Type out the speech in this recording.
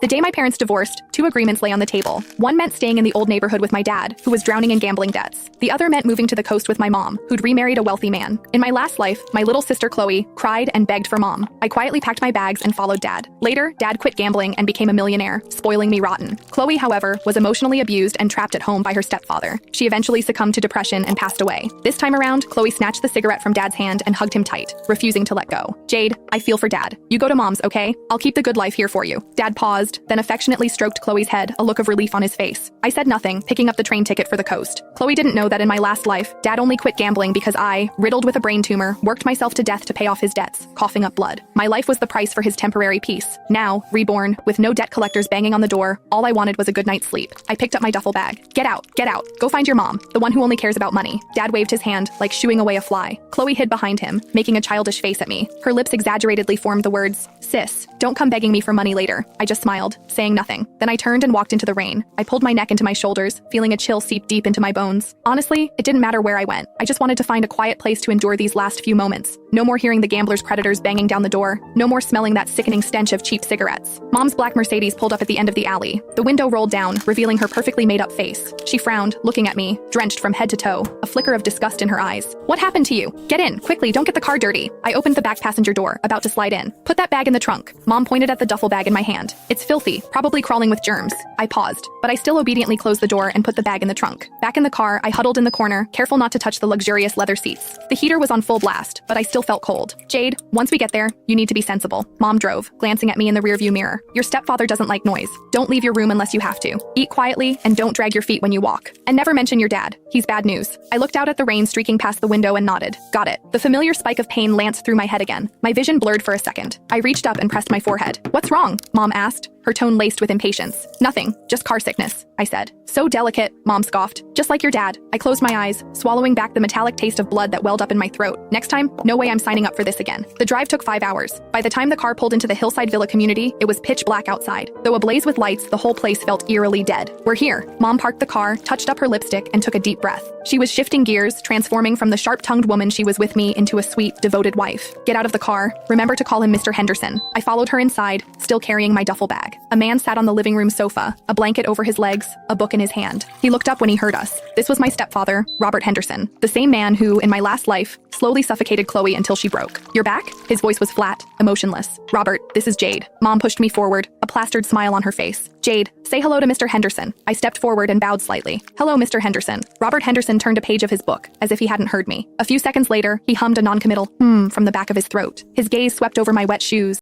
The day my parents divorced, two agreements lay on the table. One meant staying in the old neighborhood with my dad, who was drowning in gambling debts. The other meant moving to the coast with my mom, who'd remarried a wealthy man. In my last life, my little sister Chloe cried and begged for mom. I quietly packed my bags and followed dad. Later, dad quit gambling and became a millionaire, spoiling me rotten. Chloe, however, was emotionally abused and trapped at home by her stepfather. She eventually succumbed to depression and passed away. This time around, Chloe snatched the cigarette from dad's hand and hugged him tight, refusing to let go. Jade, I feel for dad. You go to mom's, okay? I'll keep the good life here for you. Dad paused, then affectionately stroked Chloe's head, a look of relief on his face. I said nothing, picking up the train ticket for the coast. Chloe didn't know that in my last life, dad only quit gambling because I, riddled with a brain tumor, worked myself to death to pay off his debts, coughing up blood. My life was the price for his temporary peace. Now, reborn, with no debt collectors banging on the door, all I wanted was a good night's sleep. I picked up my duffel bag. Get out, go find your mom, the one who only cares about money. Dad waved his hand, like shooing away a fly. Chloe hid behind him, making a childish face at me. Her lips exaggeratedly formed the words, "Sis, don't come begging me for money later." I just smiled, saying nothing. Then I turned and walked into the rain. I pulled my neck into my shoulders, feeling a chill seep deep into my bones. Honestly, it didn't matter where I went. I just wanted to find a quiet place to endure these last few moments. No more hearing the gambler's creditors banging down the door. No more smelling that sickening stench of cheap cigarettes. Mom's black Mercedes pulled up at the end of the alley. The window rolled down, revealing her perfectly made-up face. She frowned, looking at me, drenched from head to toe, a flicker of disgust in her eyes. "What happened to you? Get in, quickly, don't get the car dirty." I opened the back passenger door, about to slide in. "Put that bag in the trunk." Mom pointed at the duffel bag in my hand. "It's filthy, probably crawling with germs." I paused, but I still obediently closed the door and put the bag in the trunk. Back in the car, I huddled in the corner, careful not to touch the luxurious leather seats. The heater was on full blast, but I still felt cold. "Jade, once we get there, you need to be sensible." Mom drove, glancing at me in the rearview mirror. "Your stepfather doesn't like noise. Don't leave your room unless you have to. Eat quietly, and don't drag your feet when you walk. And never mention your dad. He's bad news." I looked out at the rain streaking past the window and nodded. Got it. The familiar spike of pain lanced through my head again. My vision blurred for a second. I reached up and pressed my forehead. "What's wrong?" Mom asked, her tone laced with impatience. "Nothing, just car sickness," I said. "So delicate," Mom scoffed. "Just like your dad." I closed my eyes, swallowing back the metallic taste of blood that welled up in my throat. Next time, no way I'm signing up for this again. The drive took 5 hours. By the time the car pulled into the hillside villa community, it was pitch black outside. Though ablaze with lights, the whole place felt eerily dead. "We're here." Mom parked the car, touched up her lipstick, and took a deep breath. She was shifting gears, transforming from the sharp-tongued woman she was with me into a sweet, devoted wife. "Get out of the car. Remember to call him Mr. Henderson." I followed her inside, still carrying my duffel bag. A man sat on the living room sofa, a blanket over his legs, a book in his hand. He looked up when he heard us. This was my stepfather, Robert Henderson, the same man who, in my last life, slowly suffocated Chloe until she broke. "You're back?" His voice was flat, emotionless. "Robert, this is Jade." Mom pushed me forward, a plastered smile on her face. "Jade, say hello to Mr. Henderson." I stepped forward and bowed slightly. "Hello, Mr. Henderson." Robert Henderson turned a page of his book, as if he hadn't heard me. A few seconds later, he hummed a noncommittal from the back of his throat. His gaze swept over my wet shoes,